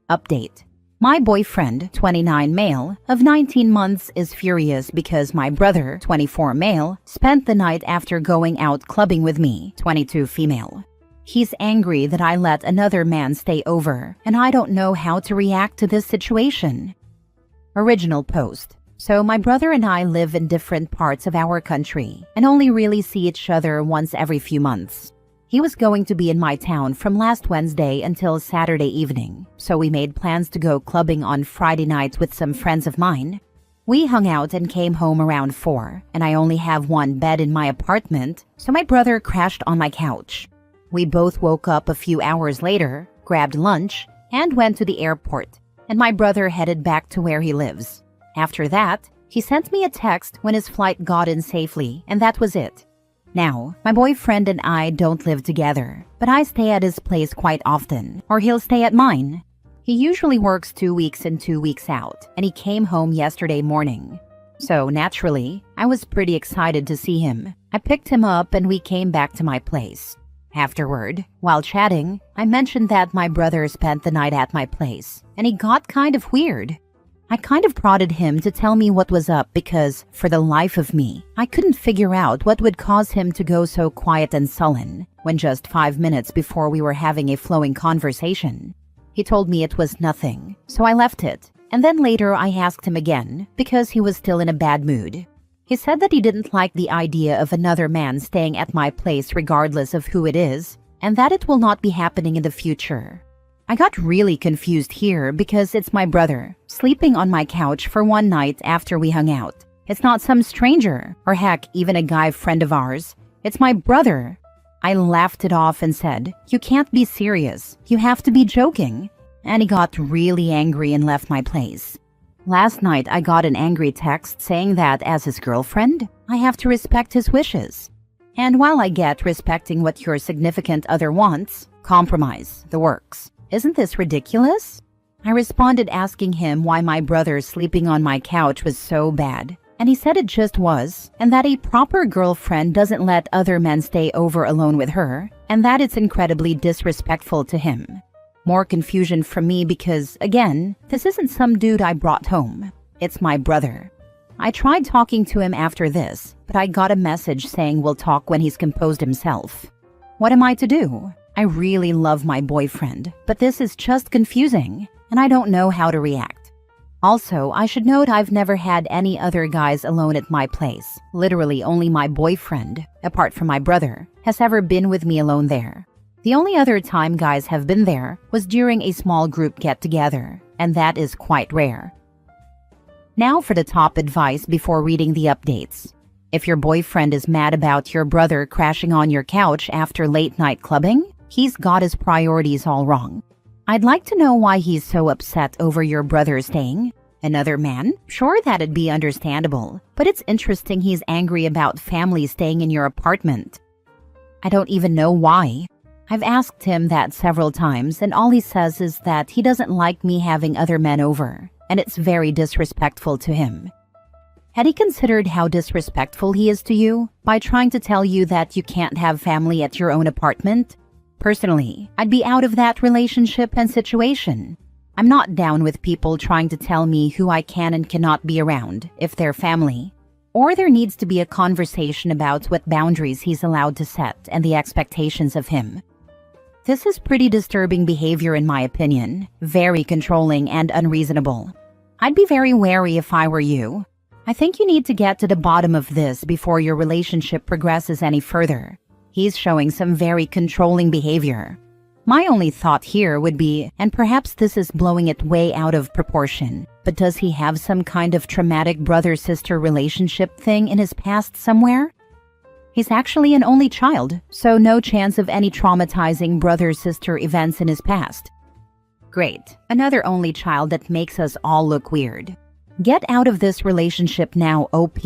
Update. My boyfriend, 29 male, of 19 months is furious because my brother, 24 male, spent the night after going out clubbing with me, 22 female. He's angry that I let another man stay over, and I don't know how to react to this situation. Original post. So my brother and I live in different parts of our country and only really see each other once every few months. He was going to be in my town from last Wednesday until Saturday evening, so we made plans to go clubbing on Friday night with some friends of mine. We hung out and came home around 4, and I only have one bed in my apartment, so my brother crashed on my couch. We both woke up a few hours later, grabbed lunch, and went to the airport, and my brother headed back to where he lives. After that, he sent me a text when his flight got in safely, and that was it. Now, my boyfriend and I don't live together, but I stay at his place quite often, or he'll stay at mine. He usually works 2 weeks in 2 weeks out, and he came home yesterday morning. So naturally, I was pretty excited to see him. I picked him up and we came back to my place. Afterward, while chatting, I mentioned that my brother spent the night at my place, and he got kind of weird. I kind of prodded him to tell me what was up because, for the life of me, I couldn't figure out what would cause him to go so quiet and sullen when just 5 minutes before we were having a flowing conversation. He told me it was nothing, so I left it, and then later I asked him again because he was still in a bad mood. He said that he didn't like the idea of another man staying at my place regardless of who it is, and that it will not be happening in the future. I got really confused here because it's my brother, sleeping on my couch for one night after we hung out. It's not some stranger, or heck, even a guy friend of ours. It's my brother. I laughed it off and said, "You can't be serious. You have to be joking." And he got really angry and left my place. Last night, I got an angry text saying that as his girlfriend, I have to respect his wishes. And while I get respecting what your significant other wants, compromise, the works. Isn't this ridiculous? I responded asking him why my brother sleeping on my couch was so bad, and he said it just was, and that a proper girlfriend doesn't let other men stay over alone with her, and that it's incredibly disrespectful to him. More confusion from me because, again, this isn't some dude I brought home. It's my brother. I tried talking to him after this, but I got a message saying we'll talk when he's composed himself. What am I to do? I really love my boyfriend, but this is just confusing, and I don't know how to react. Also, I should note I've never had any other guys alone at my place. Literally only my boyfriend, apart from my brother, has ever been with me alone there. The only other time guys have been there was during a small group get-together, and that is quite rare. Now for the top advice before reading the updates. If your boyfriend is mad about your brother crashing on your couch after late-night clubbing, he's got his priorities all wrong. I'd like to know why he's so upset over your brother staying. Another man? Sure, that'd be understandable, but it's interesting he's angry about family staying in your apartment. I don't even know why. I've asked him that several times, and all he says is that he doesn't like me having other men over, and it's very disrespectful to him. Had he considered how disrespectful he is to you by trying to tell you that you can't have family at your own apartment? Personally, I'd be out of that relationship and situation. I'm not down with people trying to tell me who I can and cannot be around if they're family. Or there needs to be a conversation about what boundaries he's allowed to set and the expectations of him. This is pretty disturbing behavior in my opinion, very controlling and unreasonable. I'd be very wary if I were you. I think you need to get to the bottom of this before your relationship progresses any further. He's showing some very controlling behavior. My only thought here would be, and perhaps this is blowing it way out of proportion, but does he have some kind of traumatic brother-sister relationship thing in his past somewhere? He's actually an only child, so no chance of any traumatizing brother-sister events in his past. Great, another only child that makes us all look weird. Get out of this relationship now, OP.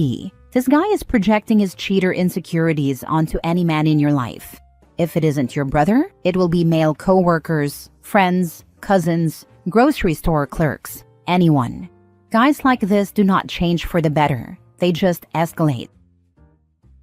This guy is projecting his cheater insecurities onto any man in your life. If it isn't your brother, it will be male co-workers, friends, cousins, grocery store clerks, anyone. Guys like this do not change for the better. They just escalate.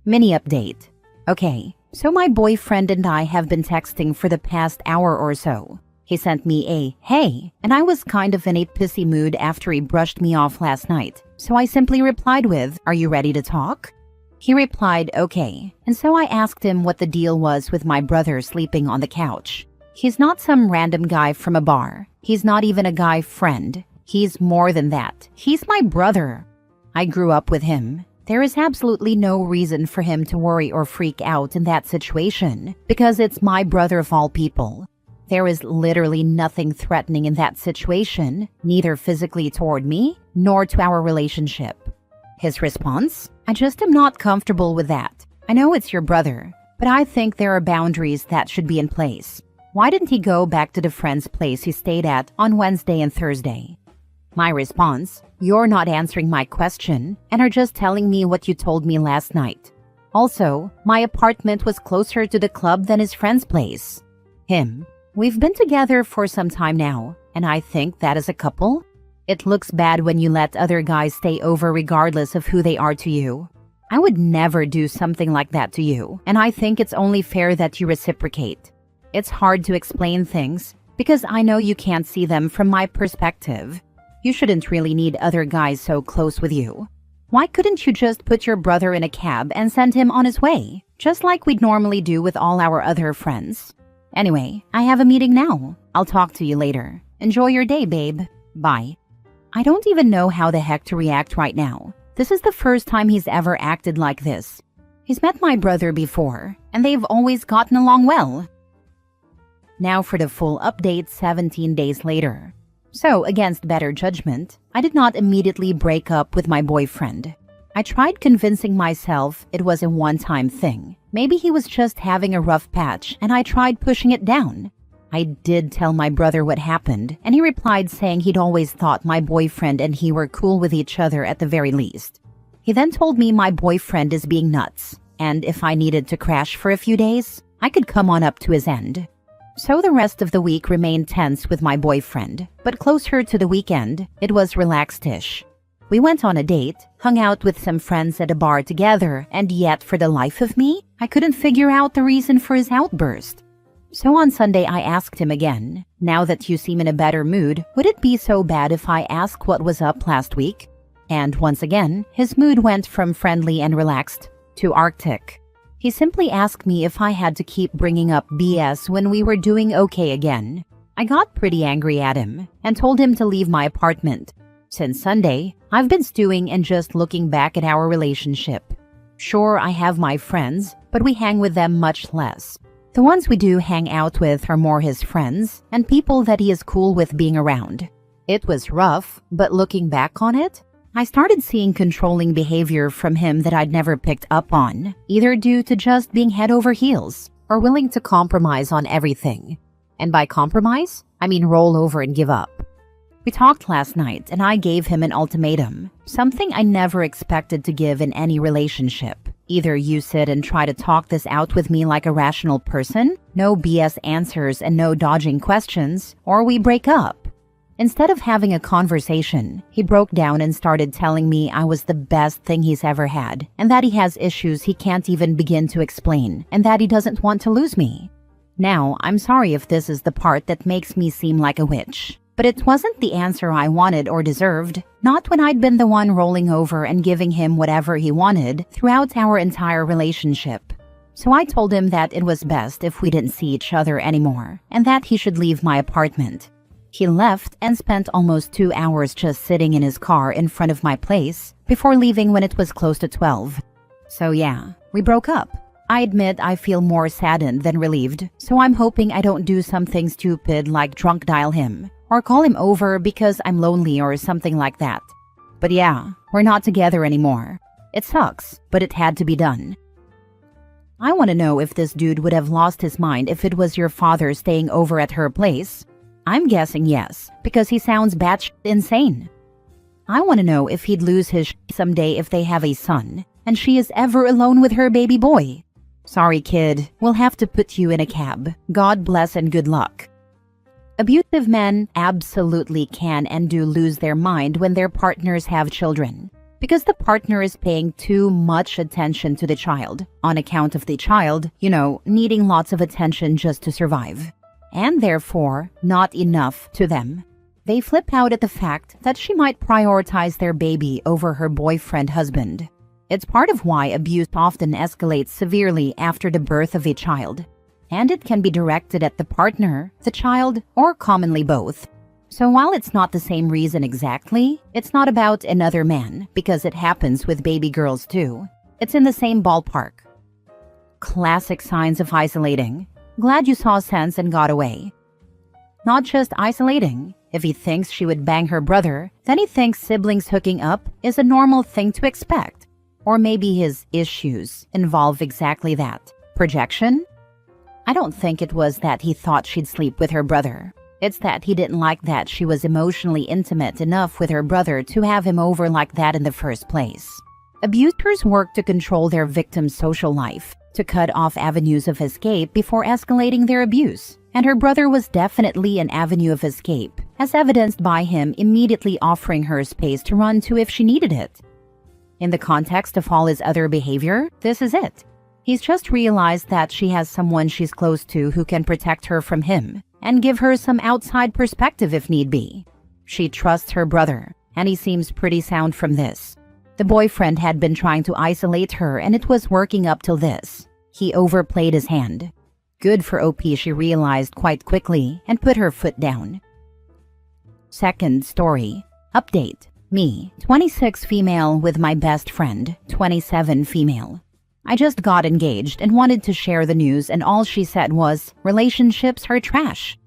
Mini update. Okay, so my boyfriend and I have been texting for the past hour or so. He sent me a "hey," and I was kind of in a pissy mood after he brushed me off last night, so I simply replied with, "Are you ready to talk?" He replied, "Okay," and so I asked him what the deal was with my brother sleeping on the couch. He's not some random guy from a bar. He's not even a guy friend. He's more than that. He's my brother. I grew up with him. There is absolutely no reason for him to worry or freak out in that situation, because it's my brother of all people. There is literally nothing threatening in that situation, neither physically toward me, nor to our relationship. His response? "I just am not comfortable with that. I know it's your brother, but I think there are boundaries that should be in place. Why didn't he go back to the friend's place he stayed at on Wednesday and Thursday?" My response: "You're not answering my question and are just telling me what you told me last night. Also, my apartment was closer to the club than his friend's place." Him: "We've been together for some time now, and I think that as a couple, it looks bad when you let other guys stay over regardless of who they are to you. I would never do something like that to you, and I think it's only fair that you reciprocate. It's hard to explain things because I know you can't see them from my perspective. You shouldn't really need other guys so close with you. Why couldn't you just put your brother in a cab and send him on his way, just like we'd normally do with all our other friends? Anyway, I have a meeting now. I'll talk to you later. Enjoy your day, babe. Bye." I don't even know how the heck to react right now. This is the first time he's ever acted like this. He's met my brother before, and they've always gotten along well. Now for the full update 17 days later. So, against better judgment, I did not immediately break up with my boyfriend. I tried convincing myself it was a one-time thing. Maybe he was just having a rough patch, and I tried pushing it down. I did tell my brother what happened, and he replied saying he'd always thought my boyfriend and he were cool with each other at the very least. He then told me my boyfriend is being nuts, and if I needed to crash for a few days, I could come on up to his end. So the rest of the week remained tense with my boyfriend, but closer to the weekend, it was relaxed-ish. We went on a date, hung out with some friends at a bar together, and yet for the life of me, I couldn't figure out the reason for his outburst. So on Sunday I asked him again, "Now that you seem in a better mood, would it be so bad if I ask what was up last week?" And once again, his mood went from friendly and relaxed to Arctic. He simply asked me if I had to keep bringing up BS when we were doing okay again. I got pretty angry at him and told him to leave my apartment. Since Sunday, I've been stewing and just looking back at our relationship. Sure, I have my friends, but we hang with them much less. The ones we do hang out with are more his friends and people that he is cool with being around. It was rough, but looking back on it, I started seeing controlling behavior from him that I'd never picked up on, either due to just being head over heels or willing to compromise on everything. And by compromise, I mean roll over and give up. We talked last night and I gave him an ultimatum, something I never expected to give in any relationship. Either you sit and try to talk this out with me like a rational person, no BS answers and no dodging questions, or we break up. Instead of having a conversation, he broke down and started telling me I was the best thing he's ever had, and that he has issues he can't even begin to explain, and that he doesn't want to lose me. Now, I'm sorry if this is the part that makes me seem like a witch. But it wasn't the answer I wanted or deserved, not when I'd been the one rolling over and giving him whatever he wanted throughout our entire relationship. So I told him that it was best if we didn't see each other anymore, and that he should leave my apartment. He left and spent almost 2 hours just sitting in his car in front of my place before leaving when it was close to 12. So yeah, we broke up. I admit I feel more saddened than relieved, so I'm hoping I don't do something stupid like drunk dial him or call him over because I'm lonely or something like that. But yeah, we're not together anymore. It sucks, but it had to be done. I want to know if this dude would have lost his mind if it was your father staying over at her place. I'm guessing yes, because he sounds batshit insane. I want to know if he'd lose his shit someday if they have a son, and she is ever alone with her baby boy. Sorry, kid, we'll have to put you in a cab. God bless and good luck. Abusive men absolutely can and do lose their mind when their partners have children, because the partner is paying too much attention to the child, on account of the child, needing lots of attention just to survive. and therefore not enough to them. They flip out at the fact that she might prioritize their baby over her boyfriend husband. It's part of why abuse often escalates severely after the birth of a child, and it can be directed at the partner, the child, or commonly both. So while it's not the same reason exactly, it's not about another man because it happens with baby girls too. It's in the same ballpark. Classic signs of isolating. Glad you saw sense and got away. Not just isolating. If he thinks she would bang her brother, then he thinks siblings hooking up is a normal thing to expect. Or maybe his issues involve exactly that. Projection? I don't think it was that he thought she'd sleep with her brother. It's that he didn't like that she was emotionally intimate enough with her brother to have him over like that in the first place. Abusers work to control their victim's social life, to cut off avenues of escape before escalating their abuse. And her brother was definitely an avenue of escape, as evidenced by him immediately offering her space to run to if she needed it. In the context of all his other behavior, this is it. He's just realized that she has someone she's close to who can protect her from him and give her some outside perspective if need be. She trusts her brother, and he seems pretty sound from this. The boyfriend had been trying to isolate her, and it was working up till this. He overplayed his hand. Good for OP, she realized quite quickly and put her foot down. Second story. Update. Me, 26 female with my best friend, 27 female. I just got engaged and wanted to share the news, and all she said was, relationships are trash.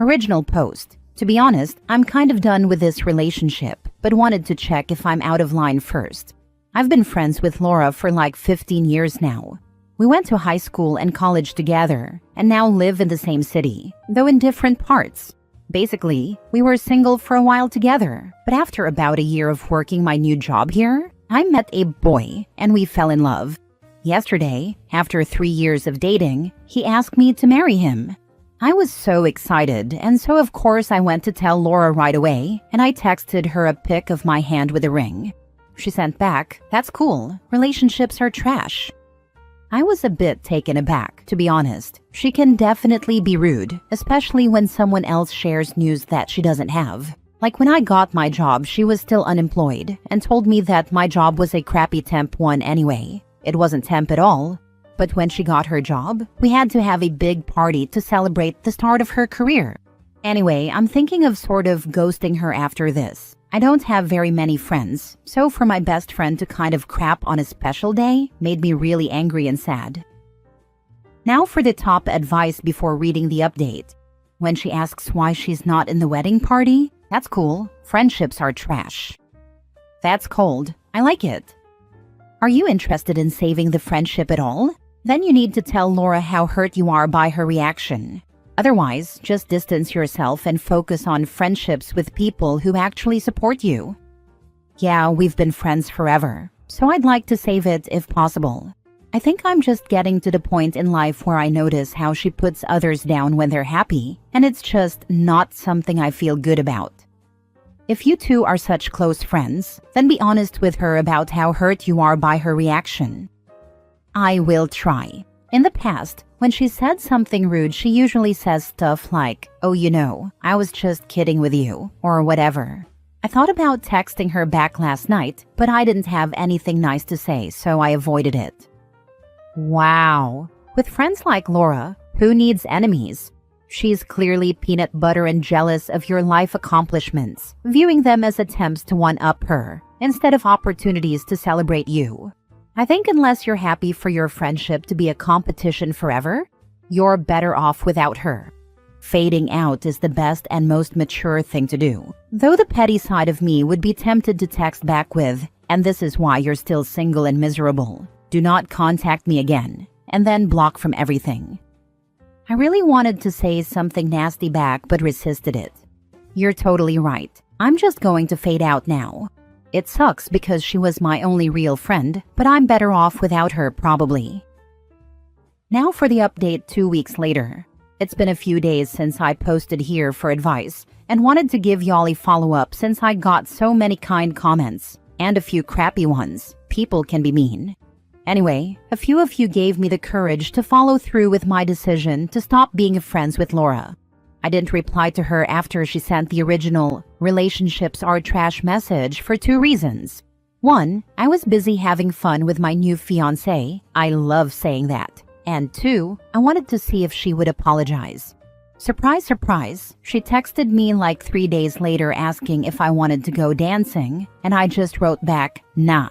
Original post. To be honest, I'm kind of done with this relationship, but wanted to check if I'm out of line first. I've been friends with Laura for like 15 years now. We went to high school and college together, and now live in the same city, though in different parts. Basically, we were single for a while together, but after about a year of working my new job here, I met a boy, and we fell in love. Yesterday, after 3 years of dating, he asked me to marry him. I was so excited, and so of course I went to tell Laura right away, and I texted her a pic of my hand with a ring. She sent back, "That's cool, relationships are trash." I was a bit taken aback, to be honest. She can definitely be rude, especially when someone else shares news that she doesn't have. Like when I got my job, she was still unemployed and told me that my job was a crappy temp one anyway. It wasn't temp at all. But when she got her job, we had to have a big party to celebrate the start of her career. Anyway, I'm thinking of sort of ghosting her after this. I don't have very many friends, so for my best friend to kind of crap on a special day made me really angry and sad. Now for the top advice before reading the update. When she asks why she's not in the wedding party, that's cool. Friendships are trash. That's cold. I like it. Are you interested in saving the friendship at all? Then you need to tell Laura how hurt you are by her reaction. Otherwise, just distance yourself and focus on friendships with people who actually support you. Yeah, we've been friends forever, so I'd like to save it if possible. I think I'm just getting to the point in life where I notice how she puts others down when they're happy, and it's just not something I feel good about. If you two are such close friends, then be honest with her about how hurt you are by her reaction. I will try. In the past, when she said something rude, she usually says stuff like, "Oh, you know, I was just kidding with you," or whatever. I thought about texting her back last night, but I didn't have anything nice to say, so I avoided it. Wow. With friends like Laura, who needs enemies? She's clearly peanut butter and jealous of your life accomplishments, viewing them as attempts to one-up her, instead of opportunities to celebrate you. I think unless you're happy for your friendship to be a competition forever, you're better off without her. Fading out is the best and most mature thing to do. Though the petty side of me would be tempted to text back with, "And this is why you're still single and miserable. Do not contact me again," and then block from everything. I really wanted to say something nasty back but resisted it. You're totally right. I'm just going to fade out now. It sucks because she was my only real friend, but I'm better off without her probably. Now for the update 2 weeks later. It's been a few days since I posted here for advice and wanted to give y'all a follow-up since I got so many kind comments and a few crappy ones. People can be mean. Anyway, a few of you gave me the courage to follow through with my decision to stop being friends with Laura. I didn't reply to her after she sent the original "relationships are trash" message for 2 reasons. 1, I was busy having fun with my new fiancé. I love saying that. And 2, I wanted to see if she would apologize. Surprise, surprise, she texted me like 3 days later asking if I wanted to go dancing, and I just wrote back, nah.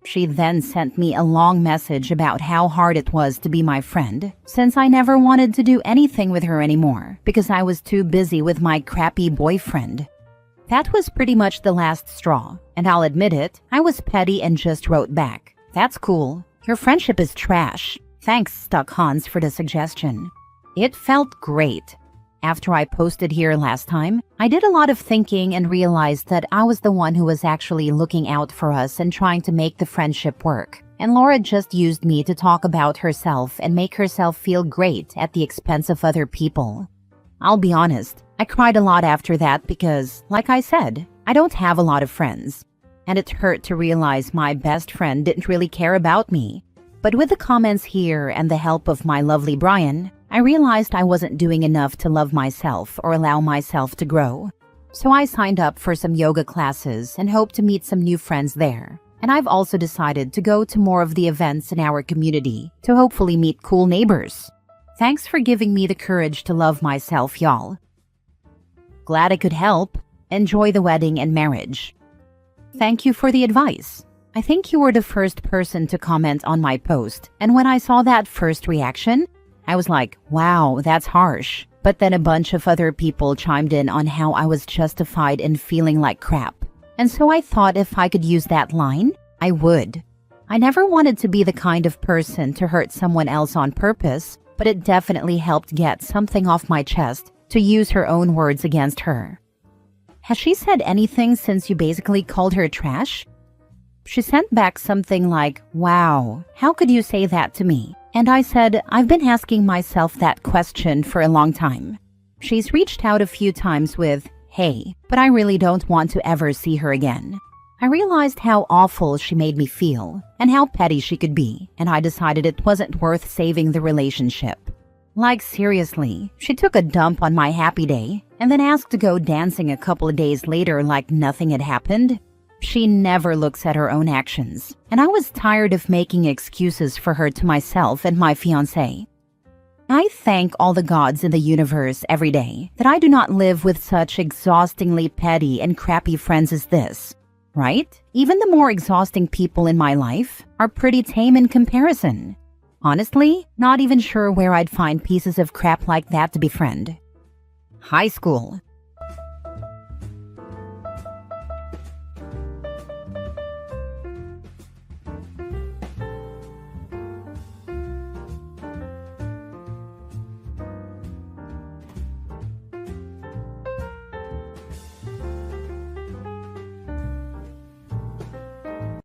She then sent me a long message about how hard it was to be my friend, since I never wanted to do anything with her anymore because I was too busy with my crappy boyfriend. That was pretty much the last straw, and I'll admit it, I was petty and just wrote back, "That's cool. Your friendship is trash. Thanks, Stuck Hans, for the suggestion." It felt great. After I posted here last time, I did a lot of thinking and realized that I was the one who was actually looking out for us and trying to make the friendship work. And Laura just used me to talk about herself and make herself feel great at the expense of other people. I'll be honest, I cried a lot after that because, like I said, I don't have a lot of friends. And it hurt to realize my best friend didn't really care about me. But with the comments here and the help of my lovely Brian, I realized I wasn't doing enough to love myself or allow myself to grow. So I signed up for some yoga classes and hope to meet some new friends there. And I've also decided to go to more of the events in our community to hopefully meet cool neighbors. Thanks for giving me the courage to love myself, y'all. Glad I could help. Enjoy the wedding and marriage. Thank you for the advice. I think you were the first person to comment on my post, and when I saw that first reaction, I was like, wow, that's harsh. But then a bunch of other people chimed in on how I was justified in feeling like crap. And so I thought if I could use that line, I would. I never wanted to be the kind of person to hurt someone else on purpose, but it definitely helped get something off my chest to use her own words against her. Has she said anything since you basically called her trash? She sent back something like, wow, how could you say that to me? And I said, I've been asking myself that question for a long time. She's reached out a few times with, hey, but I really don't want to ever see her again. I realized how awful she made me feel and how petty she could be, and I decided it wasn't worth saving the relationship. Like seriously, she took a dump on my happy day and then asked to go dancing a couple of days later like nothing had happened. She never looks at her own actions, and I was tired of making excuses for her to myself and my fiancé. I thank all the gods in the universe every day that I do not live with such exhaustingly petty and crappy friends as this, right? Even the more exhausting people in my life are pretty tame in comparison. Honestly, not even sure where I'd find pieces of crap like that to befriend. High school.